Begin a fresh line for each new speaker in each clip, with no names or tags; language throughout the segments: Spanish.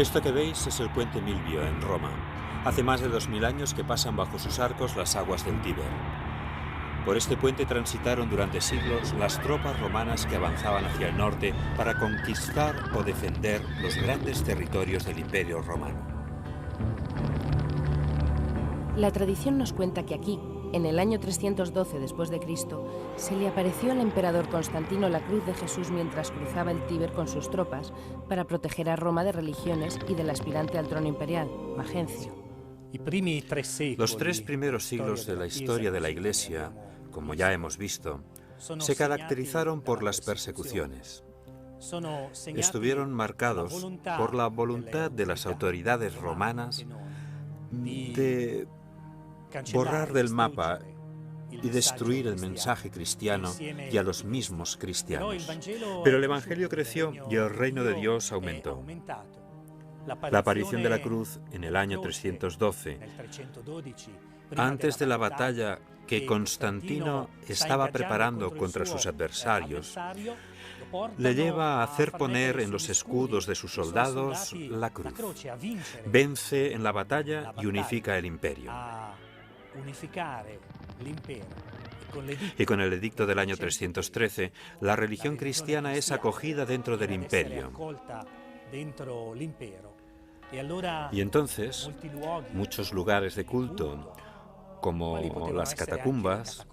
Esto que veis es el puente Milvio en Roma. Hace más de 2000 años que pasan bajo sus arcos las aguas del Tíber. Por este puente transitaron durante siglos las tropas romanas que avanzaban hacia el norte para conquistar o defender los grandes territorios del Imperio Romano.
La tradición nos cuenta que aquí, en el año 312 después de Cristo, se le apareció al emperador Constantino la cruz de Jesús mientras cruzaba el Tíber con sus tropas para proteger a Roma de religiones y del aspirante al trono imperial, Magencio.
Los 3 primeros siglos de la historia de la Iglesia, como ya hemos visto, se caracterizaron por las persecuciones. Estuvieron marcados por la voluntad de las autoridades romanas de borrar del mapa y destruir el mensaje cristiano y a los mismos cristianos. Pero el Evangelio creció y el reino de Dios aumentó. La aparición de la cruz en el año 312, antes de la batalla que Constantino estaba preparando contra sus adversarios, le lleva a hacer poner en los escudos de sus soldados la cruz. Vence en la batalla y unifica el imperio. Y con el edicto del año 313, la religión cristiana es acogida dentro del imperio. Y entonces, muchos lugares de culto, como las catacumbas,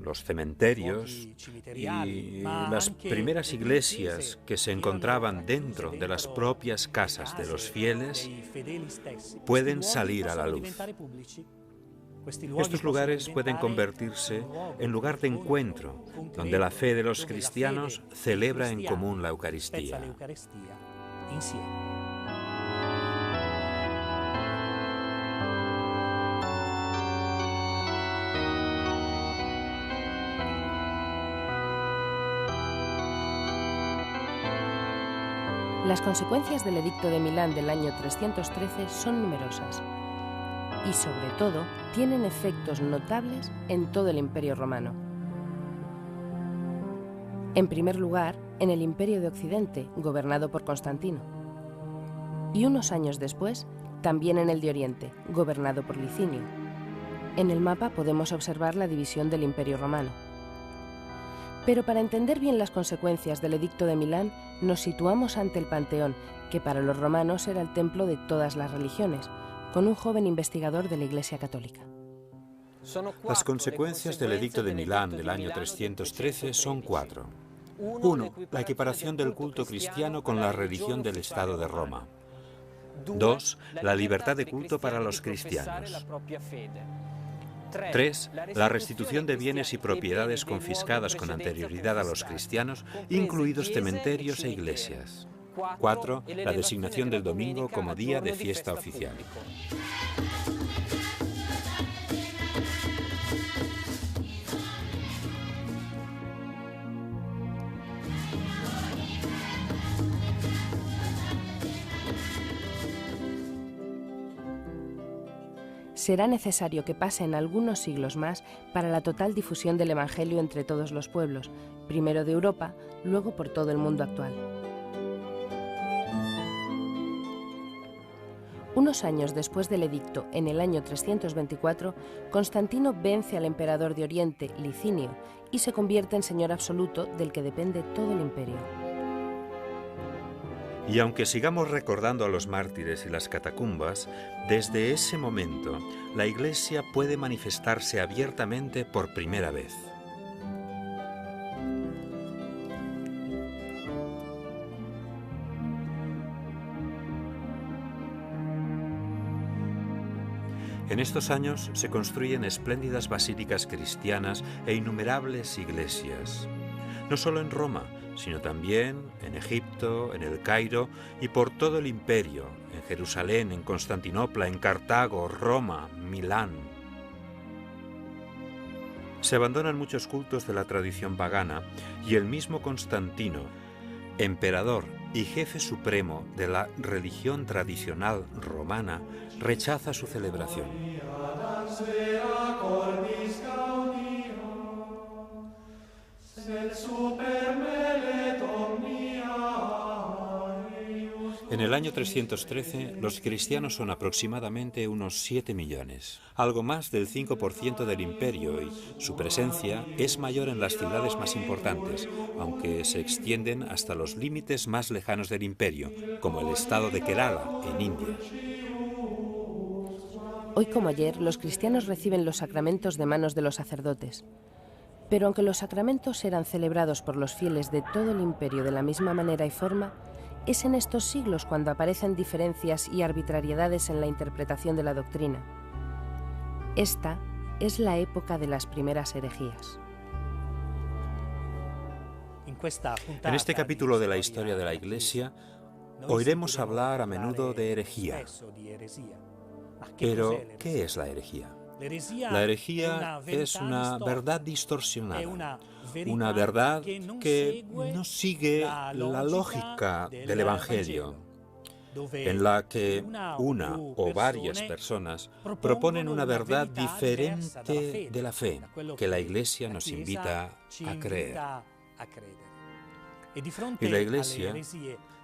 los cementerios y las primeras iglesias que se encontraban dentro de las propias casas de los fieles, pueden salir a la luz. Estos lugares pueden convertirse en lugar de encuentro, donde la fe de los cristianos celebra en común la Eucaristía.
Las consecuencias del Edicto de Milán del año 313 son numerosas y, sobre todo, tienen efectos notables en todo el Imperio Romano. En primer lugar, en el Imperio de Occidente, gobernado por Constantino. Y unos años después, también en el de Oriente, gobernado por Licinio. En el mapa podemos observar la división del Imperio Romano. Pero para entender bien las consecuencias del Edicto de Milán, nos situamos ante el Panteón, que para los romanos era el templo de todas las religiones, con un joven investigador de la Iglesia Católica.
Las consecuencias del Edicto de Milán del año 313 son 4. 1. La equiparación del culto cristiano con la religión del Estado de Roma. 2. La libertad de culto para los cristianos. 3. La restitución de bienes y propiedades confiscadas con anterioridad a los cristianos, incluidos cementerios e iglesias. 4. La designación del domingo como día de fiesta oficial.
Será necesario que pasen algunos siglos más para la total difusión del Evangelio entre todos los pueblos, primero de Europa, luego por todo el mundo actual. Unos años después del edicto, en el año 324, Constantino vence al emperador de Oriente, Licinio, y se convierte en señor absoluto del que depende todo el imperio.
Y aunque sigamos recordando a los mártires y las catacumbas, desde ese momento la Iglesia puede manifestarse abiertamente por primera vez. En estos años se construyen espléndidas basílicas cristianas e innumerables iglesias, no solo en Roma, sino también en Egipto, en el Cairo y por todo el imperio, en Jerusalén, en Constantinopla, en Cartago, Roma, Milán. Se abandonan muchos cultos de la tradición pagana y el mismo Constantino, emperador y jefe supremo de la religión tradicional romana, rechaza su celebración. En el año 313, los cristianos son aproximadamente unos 7 millones, algo más del 5% del imperio, y su presencia es mayor en las ciudades más importantes, aunque se extienden hasta los límites más lejanos del imperio, como el estado de Kerala, en India.
Hoy como ayer, los cristianos reciben los sacramentos de manos de los sacerdotes. Pero aunque los sacramentos eran celebrados por los fieles de todo el imperio de la misma manera y forma, es en estos siglos cuando aparecen diferencias y arbitrariedades en la interpretación de la doctrina. Esta es la época de las primeras herejías.
En este capítulo de la historia de la Iglesia, oiremos hablar a menudo de herejía. Pero, ¿qué es la herejía? La herejía es una verdad distorsionada, una verdad que no sigue la lógica del Evangelio, en la que una o varias personas proponen una verdad diferente de la fe que la Iglesia nos invita a creer. Y la Iglesia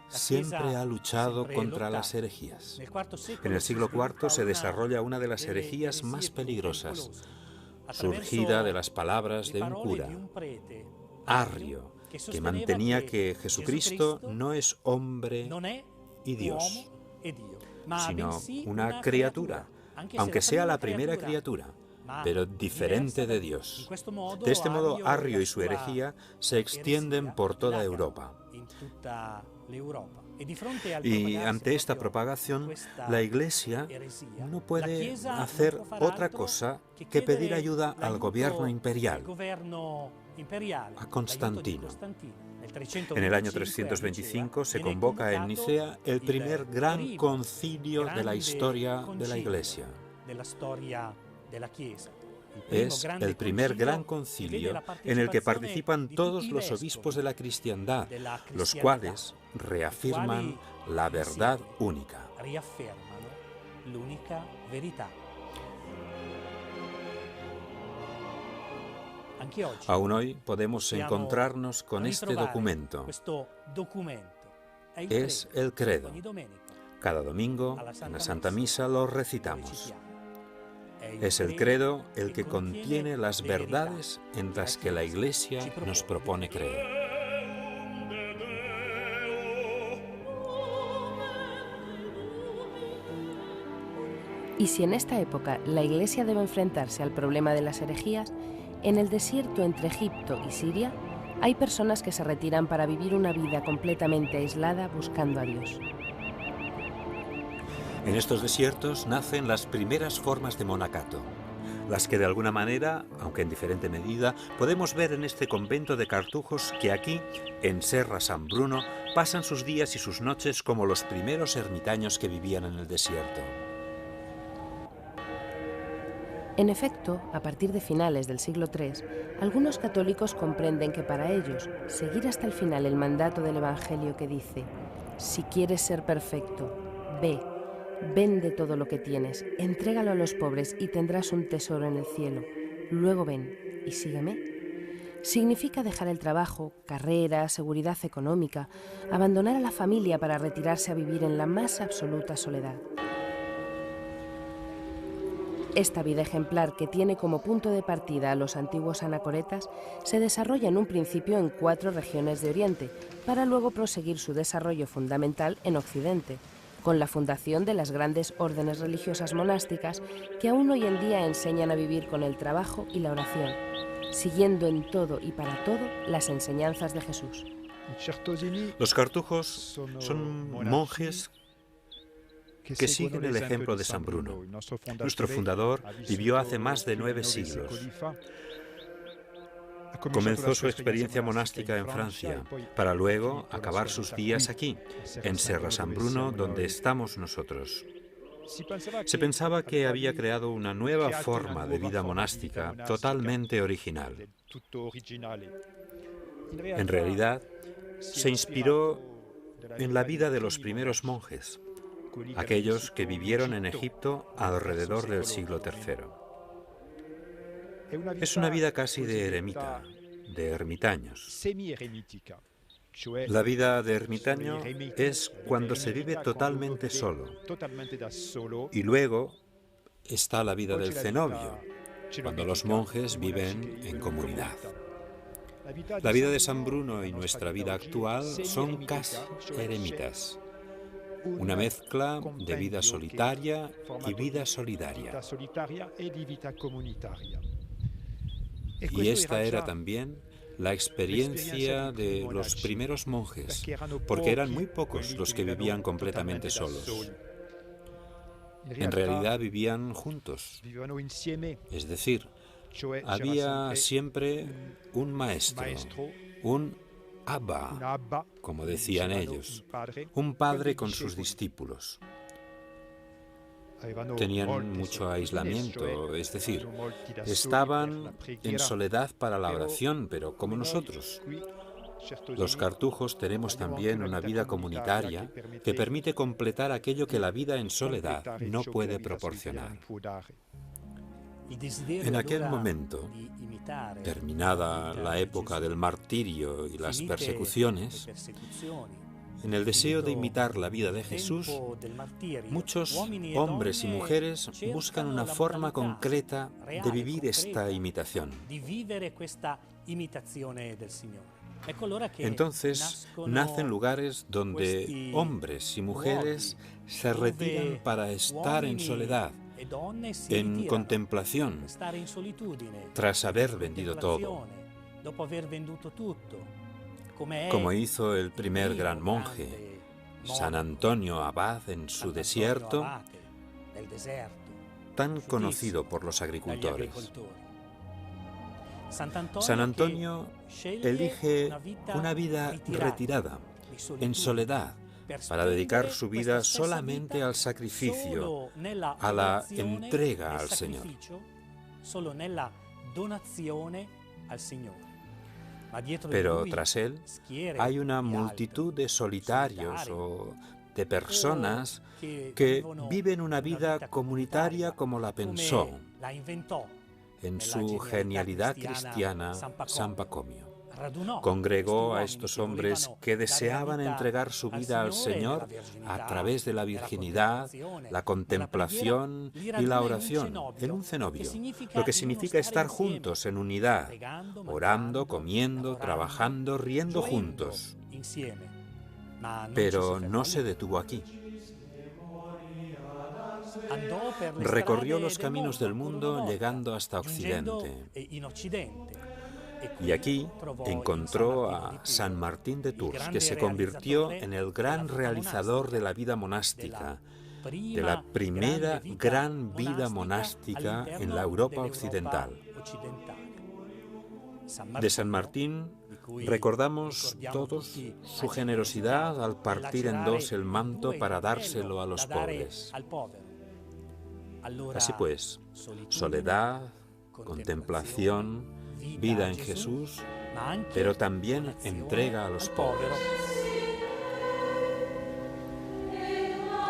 siempre ha luchado contra las herejías. En el siglo IV se desarrolla una de las herejías más peligrosas, surgida de las palabras de un cura, Arrio, que mantenía que Jesucristo no es hombre y Dios, sino una criatura, aunque sea la primera criatura, pero diferente de Dios. De este modo, Arrio y su herejía se extienden por toda Europa. Y ante esta propagación, la Iglesia no puede hacer otra cosa que pedir ayuda al gobierno imperial, a Constantino. En el año 325 se convoca en Nicea el primer gran concilio de la historia de la Iglesia. Es el primer gran concilio en el que participan todos los obispos de la cristiandad, los cuales reafirman la verdad única. Aún hoy podemos encontrarnos con este documento. Es el credo. Cada domingo en la Santa Misa lo recitamos. Es el credo el que contiene las verdades en las que la Iglesia nos propone creer.
Y si en esta época la Iglesia debe enfrentarse al problema de las herejías, en el desierto entre Egipto y Siria hay personas que se retiran para vivir una vida completamente aislada buscando a Dios.
En estos desiertos nacen las primeras formas de monacato, las que de alguna manera, aunque en diferente medida, podemos ver en este convento de cartujos que aquí, en Serra San Bruno, pasan sus días y sus noches como los primeros ermitaños que vivían en el desierto.
En efecto, a partir de finales del siglo III, algunos católicos comprenden que para ellos, seguir hasta el final el mandato del Evangelio que dice: si quieres ser perfecto, ve, vende todo lo que tienes, entrégalo a los pobres y tendrás un tesoro en el cielo. Luego ven y sígueme. Significa dejar el trabajo, carrera, seguridad económica, abandonar a la familia para retirarse a vivir en la más absoluta soledad. Esta vida ejemplar, que tiene como punto de partida a los antiguos anacoretas, se desarrolla en un principio en 4 regiones de Oriente, para luego proseguir su desarrollo fundamental en Occidente, con la fundación de las grandes órdenes religiosas monásticas que aún hoy en día enseñan a vivir con el trabajo y la oración, siguiendo en todo y para todo las enseñanzas de Jesús.
Los cartujos son monjes que siguen el ejemplo de San Bruno. Nuestro fundador vivió hace más de 9 siglos. Comenzó su experiencia monástica en Francia, para luego acabar sus días aquí, en Serra San Bruno, donde estamos nosotros. Se pensaba que había creado una nueva forma de vida monástica totalmente original. En realidad, se inspiró en la vida de los primeros monjes, aquellos que vivieron en Egipto alrededor del siglo III. Es una vida casi de eremita, de ermitaños. La vida de ermitaño es cuando se vive totalmente solo. Y luego está la vida del cenobio, cuando los monjes viven en comunidad. La vida de San Bruno y nuestra vida actual son casi eremitas, una mezcla de vida solitaria y vida solidaria. Y esta era también la experiencia de los primeros monjes, porque eran muy pocos los que vivían completamente solos. En realidad vivían juntos, es decir, había siempre un maestro, un Abba, como decían ellos, un padre con sus discípulos. Tenían mucho aislamiento, es decir, estaban en soledad para la oración, pero como nosotros. Los cartujos tenemos también una vida comunitaria que permite completar aquello que la vida en soledad no puede proporcionar. En aquel momento, terminada la época del martirio y las persecuciones, en el deseo de imitar la vida de Jesús, muchos hombres y mujeres buscan una forma concreta de vivir esta imitación. Entonces nacen lugares donde hombres y mujeres se retiran para estar en soledad, en contemplación, tras haber vendido todo, como hizo el primer gran monje, San Antonio Abad en su desierto, tan conocido por los agricultores. San Antonio elige una vida retirada, en soledad, para dedicar su vida solamente al sacrificio, a la entrega al Señor. Pero tras él hay una multitud de solitarios o de personas que viven una vida comunitaria como la pensó, en su genialidad cristiana, San Pacomio. Congregó a estos hombres que deseaban entregar su vida al Señor a través de la virginidad, la contemplación y la oración en un cenobio, lo que significa estar juntos en unidad, orando, comiendo, trabajando, riendo juntos. Pero no se detuvo aquí. Recorrió los caminos del mundo llegando hasta Occidente. Y aquí encontró a San Martín de Tours, que se convirtió en el gran realizador de la vida monástica, de la primera gran vida monástica en la Europa occidental. De San Martín recordamos todos su generosidad al partir en dos el manto para dárselo a los pobres. Así pues, soledad, contemplación, vida en Jesús, pero también entrega a los pobres.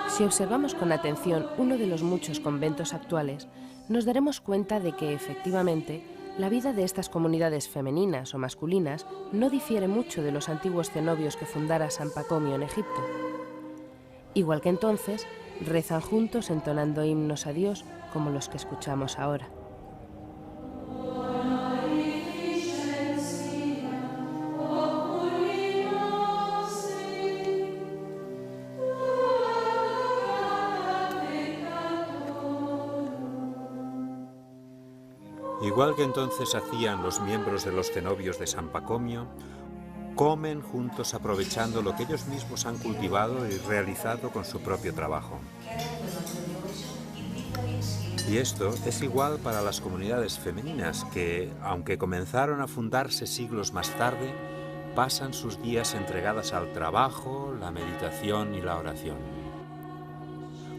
Si observamos con atención uno de los muchos conventos actuales, nos daremos cuenta de que, efectivamente, la vida de estas comunidades femeninas o masculinas no difiere mucho de los antiguos cenobios que fundara San Pacomio en Egipto. Igual que entonces, rezan juntos entonando himnos a Dios como los que escuchamos ahora.
Igual que entonces hacían los miembros de los cenobios de San Pacomio, comen juntos aprovechando lo que ellos mismos han cultivado y realizado con su propio trabajo. Y esto es igual para las comunidades femeninas que, aunque comenzaron a fundarse siglos más tarde, pasan sus días entregadas al trabajo, la meditación y la oración.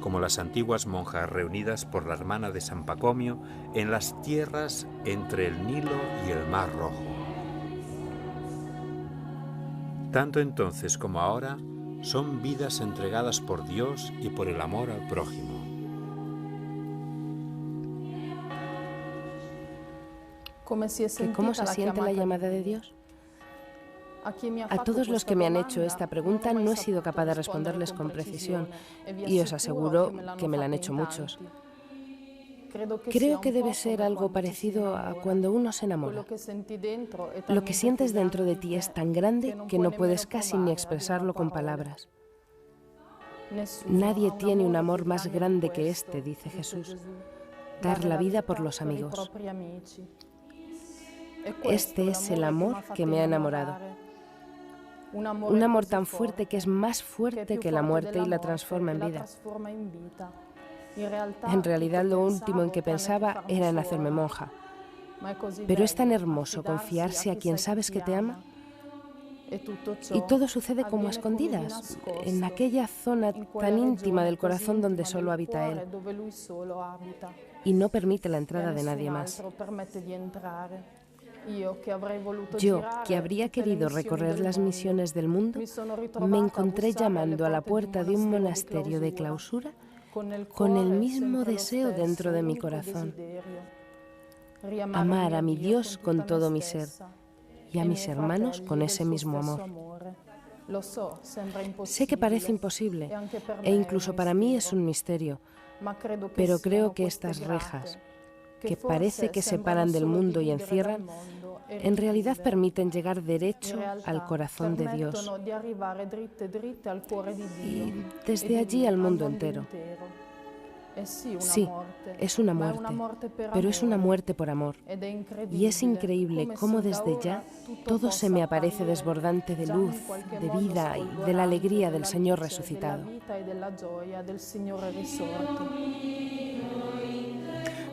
Como las antiguas monjas reunidas por la hermana de San Pacomio en las tierras entre el Nilo y el Mar Rojo. Tanto entonces como ahora son vidas entregadas por Dios y por el amor al prójimo.
¿Cómo se siente la llamada de Dios? A todos los que me han hecho esta pregunta no he sido capaz de responderles con precisión y os aseguro que me la han hecho muchos. Creo que debe ser algo parecido a cuando uno se enamora. Lo que sientes dentro de ti es tan grande que no puedes casi ni expresarlo con palabras. Nadie tiene un amor más grande que este, dice Jesús, dar la vida por los amigos. Este es el amor que me ha enamorado. Un amor tan fuerte que es más fuerte que la muerte y la transforma en vida. En realidad lo último en que pensaba era en hacerme monja. Pero es tan hermoso confiarse a quien sabes que te ama. Y todo sucede como a escondidas, en aquella zona tan íntima del corazón donde solo habita Él. Y no permite la entrada de nadie más. Yo, que habría querido recorrer las misiones del mundo, me encontré llamando a la puerta de un monasterio de clausura con el mismo deseo dentro de mi corazón. Amar a mi Dios con todo mi ser y a mis hermanos con ese mismo amor. Sé que parece imposible e incluso para mí es un misterio, pero creo que estas rejas, que parece que separan del mundo y encierran, en realidad permiten llegar derecho al corazón de Dios y desde allí al mundo entero. Sí, es una muerte, pero es una muerte por amor. Y es increíble cómo desde ya todo se me aparece desbordante de luz, de vida y de la alegría del Señor resucitado.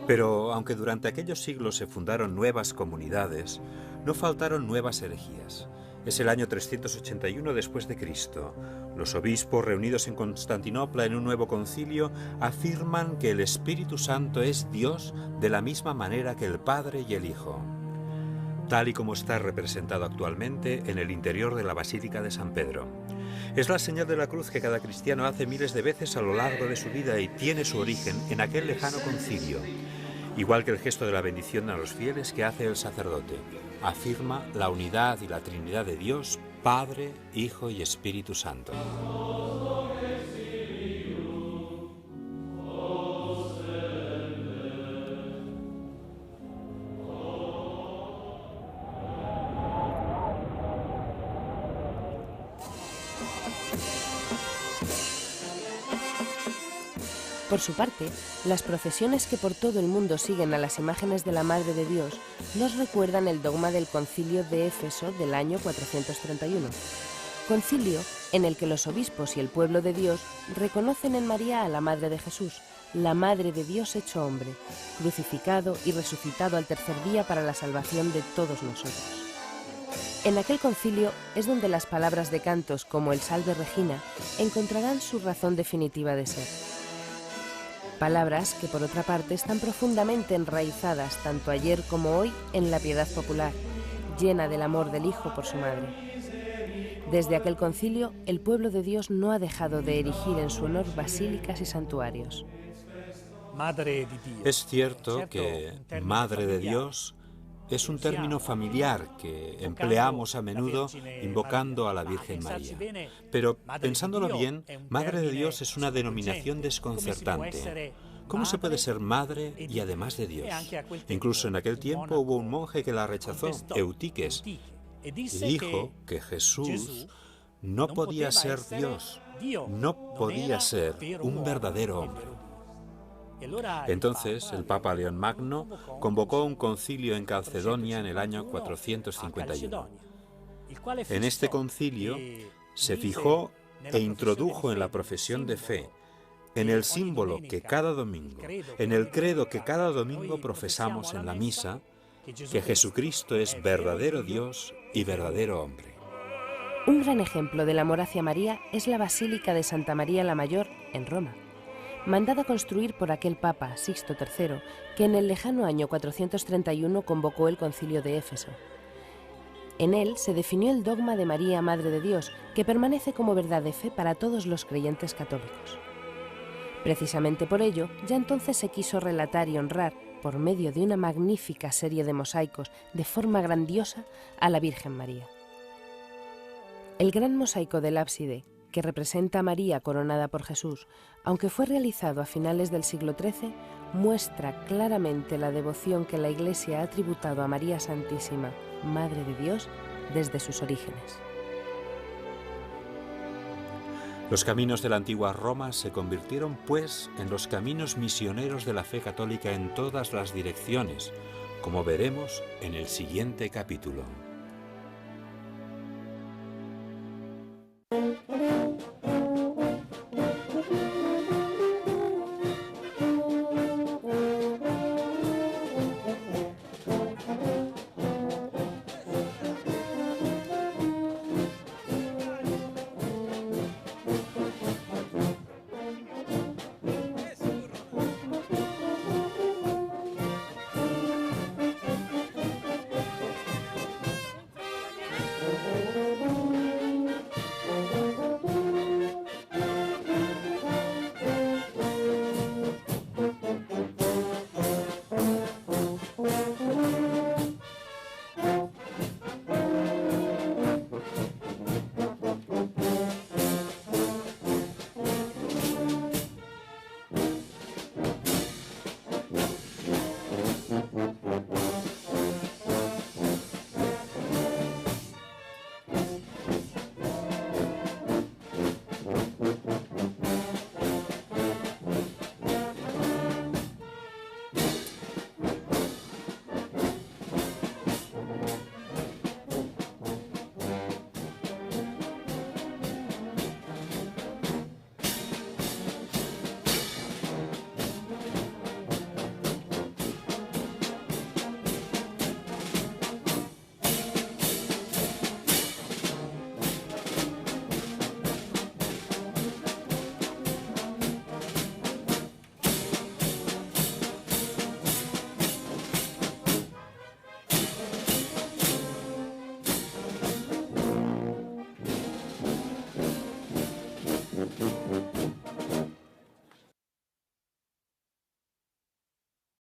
Pero aunque durante aquellos siglos se fundaron nuevas comunidades, no faltaron nuevas herejías. Es el año 381 después de Cristo. Los obispos reunidos en Constantinopla en un nuevo concilio afirman que el Espíritu Santo es Dios de la misma manera que el Padre y el Hijo, tal y como está representado actualmente en el interior de la Basílica de San Pedro. Es la señal de la cruz que cada cristiano hace miles de veces a lo largo de su vida y tiene su origen en aquel lejano concilio, igual que el gesto de la bendición a los fieles que hace el sacerdote. Afirma la unidad y la Trinidad de Dios, Padre, Hijo y Espíritu Santo.
Por su parte, las procesiones que por todo el mundo siguen a las imágenes de la Madre de Dios nos recuerdan el dogma del Concilio de Éfeso del año 431. Concilio en el que los obispos y el pueblo de Dios reconocen en María a la Madre de Jesús, la Madre de Dios hecho hombre, crucificado y resucitado al tercer día para la salvación de todos nosotros. En aquel concilio es donde las palabras de cantos como el Salve Regina encontrarán su razón definitiva de ser. Palabras que, por otra parte, están profundamente enraizadas tanto ayer como hoy en la piedad popular, llena del amor del Hijo por su Madre. Desde aquel concilio, el pueblo de Dios no ha dejado de erigir en su honor basílicas y santuarios.
Es cierto que Madre de Dios es un término familiar que empleamos a menudo invocando a la Virgen María. Pero, pensándolo bien, Madre de Dios es una denominación desconcertante. ¿Cómo se puede ser madre y además de Dios? Incluso en aquel tiempo hubo un monje que la rechazó, Eutiques, y dijo que Jesús no podía ser Dios, no podía ser un verdadero hombre. Entonces, el Papa León Magno convocó un concilio en Calcedonia en el año 451. En este concilio se fijó e introdujo en la profesión de fe, en el símbolo que cada domingo, en el credo que cada domingo profesamos en la misa, que Jesucristo es verdadero Dios y verdadero hombre.
Un gran ejemplo del amor hacia María es la Basílica de Santa María la Mayor en Roma, mandada construir por aquel Papa, Sixto III, que en el lejano año 431 convocó el Concilio de Éfeso. En él se definió el dogma de María, Madre de Dios, que permanece como verdad de fe para todos los creyentes católicos. Precisamente por ello, ya entonces se quiso relatar y honrar, por medio de una magnífica serie de mosaicos de forma grandiosa, a la Virgen María. El gran mosaico del ábside, que representa a María coronada por Jesús, aunque fue realizado a finales del siglo XIII, muestra claramente la devoción que la Iglesia ha tributado a María Santísima, Madre de Dios, desde sus orígenes.
Los caminos de la antigua Roma se convirtieron, pues, en los caminos misioneros de la fe católica en todas las direcciones, como veremos en el siguiente capítulo.